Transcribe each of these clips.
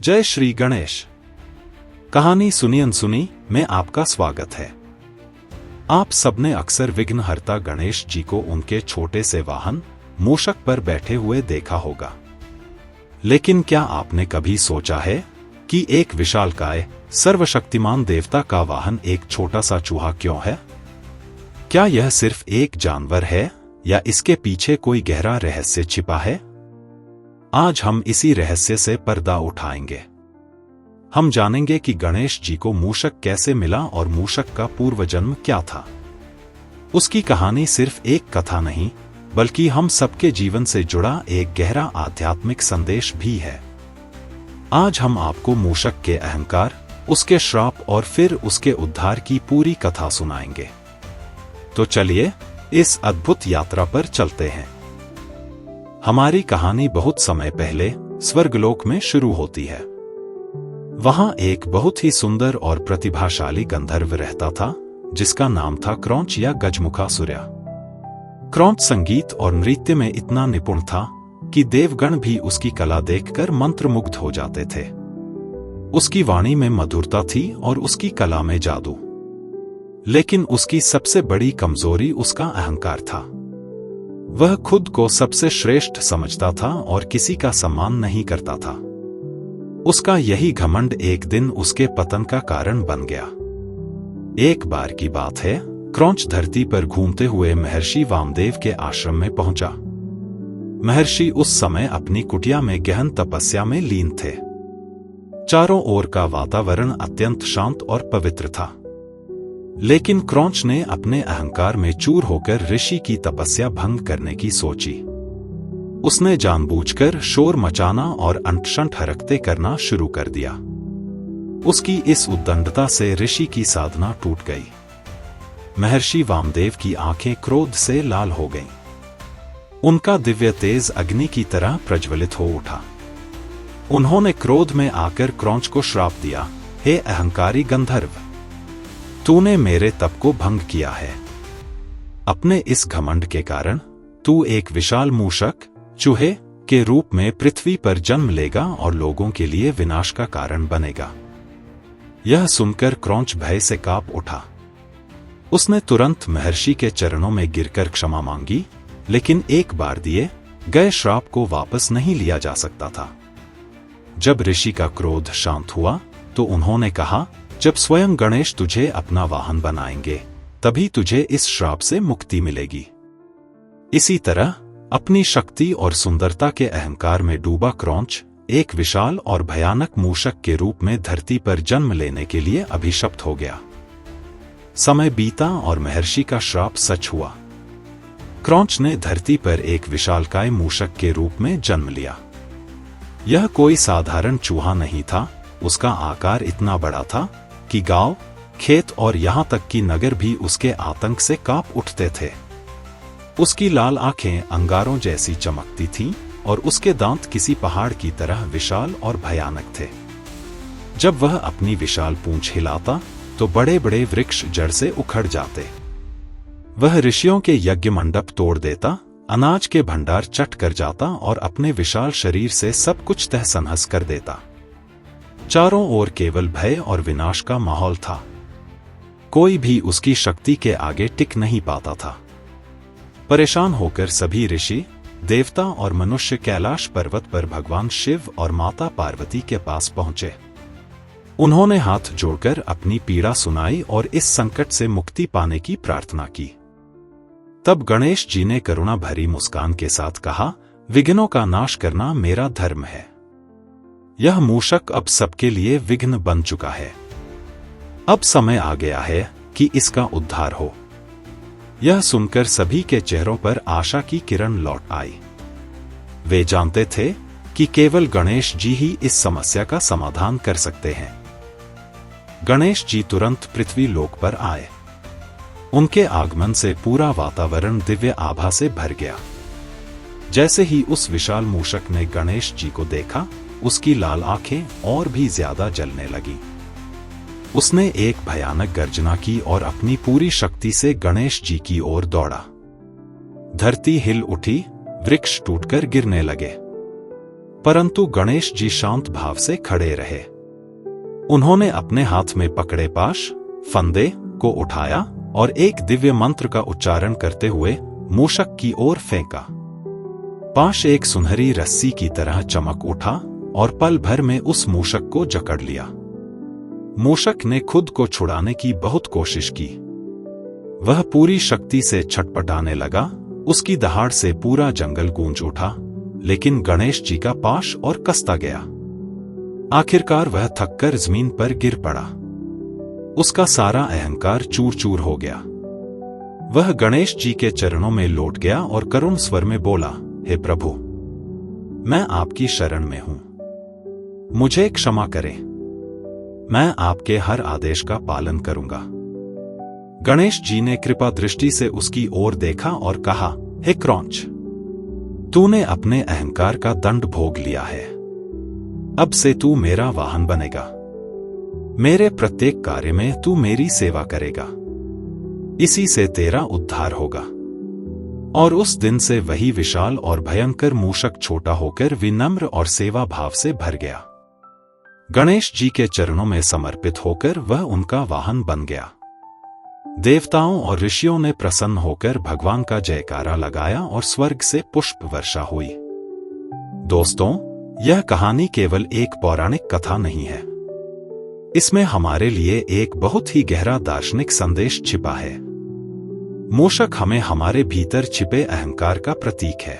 जय श्री गणेश। कहानी सुनी अनसुनी में आपका स्वागत है। आप सबने अक्सर विघ्नहर्ता गणेश जी को उनके छोटे से वाहन मूषक पर बैठे हुए देखा होगा। लेकिन क्या आपने कभी सोचा है कि एक विशालकाय सर्वशक्तिमान देवता का वाहन एक छोटा सा चूहा क्यों है? क्या यह सिर्फ एक जानवर है या इसके पीछे कोई गहरा रहस्य छिपा है? आज हम इसी रहस्य से पर्दा उठाएंगे। हम जानेंगे कि गणेश जी को मूषक कैसे मिला और मूषक का पूर्व जन्म क्या था। उसकी कहानी सिर्फ एक कथा नहीं, बल्कि हम सबके जीवन से जुड़ा एक गहरा आध्यात्मिक संदेश भी है। आज हम आपको मूषक के अहंकार, उसके श्राप और फिर उसके उद्धार की पूरी कथा सुनाएंगे। तो चलिए इस अद्भुत यात्रा पर चलते हैं। हमारी कहानी बहुत समय पहले स्वर्गलोक में शुरू होती है। वहां एक बहुत ही सुंदर और प्रतिभाशाली गंधर्व रहता था, जिसका नाम था क्रौंच या गजमुखासुर। क्रौंच संगीत और नृत्य में इतना निपुण था कि देवगण भी उसकी कला देखकर मंत्रमुग्ध हो जाते थे। उसकी वाणी में मधुरता थी और उसकी कला में जादू। लेकिन उसकी सबसे बड़ी कमजोरी उसका अहंकार था। वह खुद को सबसे श्रेष्ठ समझता था और किसी का सम्मान नहीं करता था। उसका यही घमंड एक दिन उसके पतन का कारण बन गया। एक बार की बात है, क्रौंच धरती पर घूमते हुए महर्षि वामदेव के आश्रम में पहुंचा। महर्षि उस समय अपनी कुटिया में गहन तपस्या में लीन थे। चारों ओर का वातावरण अत्यंत शांत और पवित्र था। लेकिन क्रौंच ने अपने अहंकार में चूर होकर ऋषि की तपस्या भंग करने की सोची। उसने जानबूझकर शोर मचाना और अंट-शंट हरकतें करना शुरू कर दिया। उसकी इस उद्दंडता से ऋषि की साधना टूट गई। महर्षि वामदेव की आंखें क्रोध से लाल हो गईं। उनका दिव्य तेज अग्नि की तरह प्रज्वलित हो उठा। उन्होंने क्रोध में आकर क्रौंच को श्राप दिया, हे अहंकारी गंधर्व, तूने मेरे तप को भंग किया है। अपने इस घमंड के कारण तू एक विशाल मूषक, चूहे के रूप में पृथ्वी पर जन्म लेगा और लोगों के लिए विनाश का कारण बनेगा। यह सुनकर क्रौंच भय से कांप उठा। उसने तुरंत महर्षि के चरणों में गिरकर क्षमा मांगी, लेकिन एक बार दिए गए श्राप को वापस नहीं लिया जा सकता था। जब ऋषि का क्रोध शांत हुआ तो उन्होंने कहा, जब स्वयं गणेश तुझे अपना वाहन बनाएंगे, तभी तुझे इस श्राप से मुक्ति मिलेगी। इसी तरह अपनी शक्ति और सुंदरता के अहंकार में डूबा क्रौंच एक विशाल और भयानक मूषक के रूप में धरती पर जन्म लेने के लिए अभिशप्त हो गया। समय बीता और महर्षि का श्राप सच हुआ। क्रौंच ने धरती पर एक विशालकाय मूषक के रूप में जन्म लिया। यह कोई साधारण चूहा नहीं था। उसका आकार इतना बड़ा था कि गांव, खेत और यहां तक कि नगर भी उसके आतंक से कांप उठते थे। उसकी लाल आंखें अंगारों जैसी चमकती थीं और उसके दांत किसी पहाड़ की तरह विशाल और भयानक थे। जब वह अपनी विशाल पूंछ हिलाता तो बड़े बड़े वृक्ष जड़ से उखड़ जाते। वह ऋषियों के यज्ञ मंडप तोड़ देता, अनाज के भंडार चट कर जाता और अपने विशाल शरीर से सब कुछ तहस-नहस कर देता। चारों ओर केवल भय और विनाश का माहौल था। कोई भी उसकी शक्ति के आगे टिक नहीं पाता था। परेशान होकर सभी ऋषि, देवता और मनुष्य कैलाश पर्वत पर भगवान शिव और माता पार्वती के पास पहुंचे। उन्होंने हाथ जोड़कर अपनी पीड़ा सुनाई और इस संकट से मुक्ति पाने की प्रार्थना की। तब गणेश जी ने करुणा भरी मुस्कान के साथ कहा, विघ्नों का नाश करना मेरा धर्म है। यह मूषक अब सबके लिए विघ्न बन चुका है। अब समय आ गया है कि इसका उद्धार हो। यह सुनकर सभी के चेहरों पर आशा की किरण लौट आई। वे जानते थे कि केवल गणेश जी ही इस समस्या का समाधान कर सकते हैं। गणेश जी तुरंत पृथ्वी लोक पर आए। उनके आगमन से पूरा वातावरण दिव्य आभा से भर गया। जैसे ही उस विशाल मूषक ने गणेश जी को देखा, उसकी लाल आंखें और भी ज्यादा जलने लगी। उसने एक भयानक गर्जना की और अपनी पूरी शक्ति से गणेश जी की ओर दौड़ा। धरती हिल उठी, वृक्ष टूटकर गिरने लगे। परंतु गणेश जी शांत भाव से खड़े रहे। उन्होंने अपने हाथ में पकड़े पाश फंदे को उठाया और एक दिव्य मंत्र का उच्चारण करते हुए मूषक की ओर फेंका। पाश एक सुनहरी रस्सी की तरह चमक उठा और पल भर में उस मूषक को जकड़ लिया। मूषक ने खुद को छुड़ाने की बहुत कोशिश की। वह पूरी शक्ति से छटपटाने लगा। उसकी दहाड़ से पूरा जंगल गूंज उठा, लेकिन गणेश जी का पाश और कसता गया। आखिरकार वह थककर जमीन पर गिर पड़ा। उसका सारा अहंकार चूर चूर हो गया। वह गणेश जी के चरणों में लौट गया और करुण स्वर में बोला, हे प्रभु, मैं आपकी शरण में हूं, मुझे क्षमा करें। मैं आपके हर आदेश का पालन करूंगा। गणेश जी ने कृपा दृष्टि से उसकी ओर देखा और कहा, हे क्रौंच, तूने अपने अहंकार का दंड भोग लिया है। अब से तू मेरा वाहन बनेगा। मेरे प्रत्येक कार्य में तू मेरी सेवा करेगा। इसी से तेरा उद्धार होगा। और उस दिन से वही विशाल और भयंकर मूषक छोटा होकर विनम्र और सेवा भाव से भर गया। गणेश जी के चरणों में समर्पित होकर वह उनका वाहन बन गया। देवताओं और ऋषियों ने प्रसन्न होकर भगवान का जयकारा लगाया और स्वर्ग से पुष्प वर्षा हुई। दोस्तों, यह कहानी केवल एक पौराणिक कथा नहीं है। इसमें हमारे लिए एक बहुत ही गहरा दार्शनिक संदेश छिपा है। मूषक हमें हमारे भीतर छिपे अहंकार का प्रतीक है।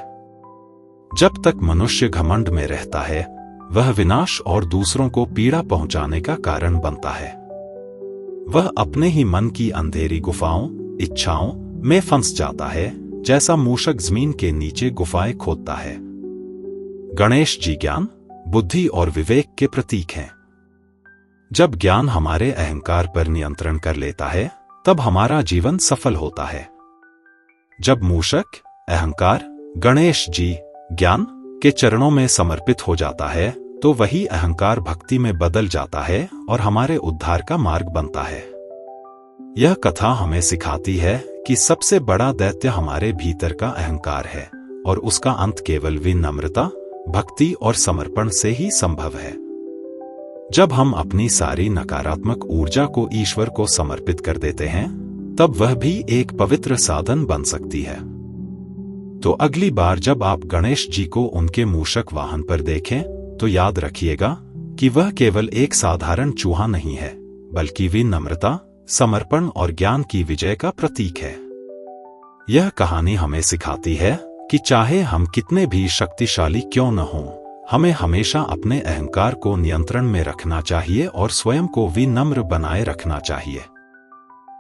जब तक मनुष्य घमंड में रहता है, वह विनाश और दूसरों को पीड़ा पहुंचाने का कारण बनता है। वह अपने ही मन की अंधेरी गुफाओं, इच्छाओं में फंस जाता है, जैसा मूषक जमीन के नीचे गुफाएं खोदता है। गणेश जी ज्ञान, बुद्धि और विवेक के प्रतीक हैं। जब ज्ञान हमारे अहंकार पर नियंत्रण कर लेता है, तब हमारा जीवन सफल होता है। जब मूषक, अहंकार, गणेश जी, ज्ञान के चरणों में समर्पित हो जाता है, तो वही अहंकार भक्ति में बदल जाता है और हमारे उद्धार का मार्ग बनता है। यह कथा हमें सिखाती है कि सबसे बड़ा दैत्य हमारे भीतर का अहंकार है और उसका अंत केवल विनम्रता, भक्ति और समर्पण से ही संभव है। जब हम अपनी सारी नकारात्मक ऊर्जा को ईश्वर को समर्पित कर देते हैं, तब वह भी एक पवित्र साधन बन सकती है। तो अगली बार जब आप गणेश जी को उनके मूषक वाहन पर देखें, तो याद रखिएगा कि वह केवल एक साधारण चूहा नहीं है, बल्कि विनम्रता, समर्पण और ज्ञान की विजय का प्रतीक है। यह कहानी हमें सिखाती है कि चाहे हम कितने भी शक्तिशाली क्यों न हों, हमें हमेशा अपने अहंकार को नियंत्रण में रखना चाहिए और स्वयं को विनम्र बनाए रखना चाहिए।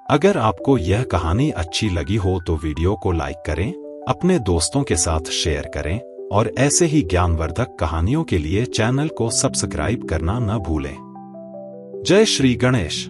अगर आपको यह कहानी अच्छी लगी हो तो वीडियो को लाइक करें, अपने दोस्तों के साथ शेयर करें और ऐसे ही ज्ञानवर्धक कहानियों के लिए चैनल को सब्सक्राइब करना न भूलें। जय श्री गणेश।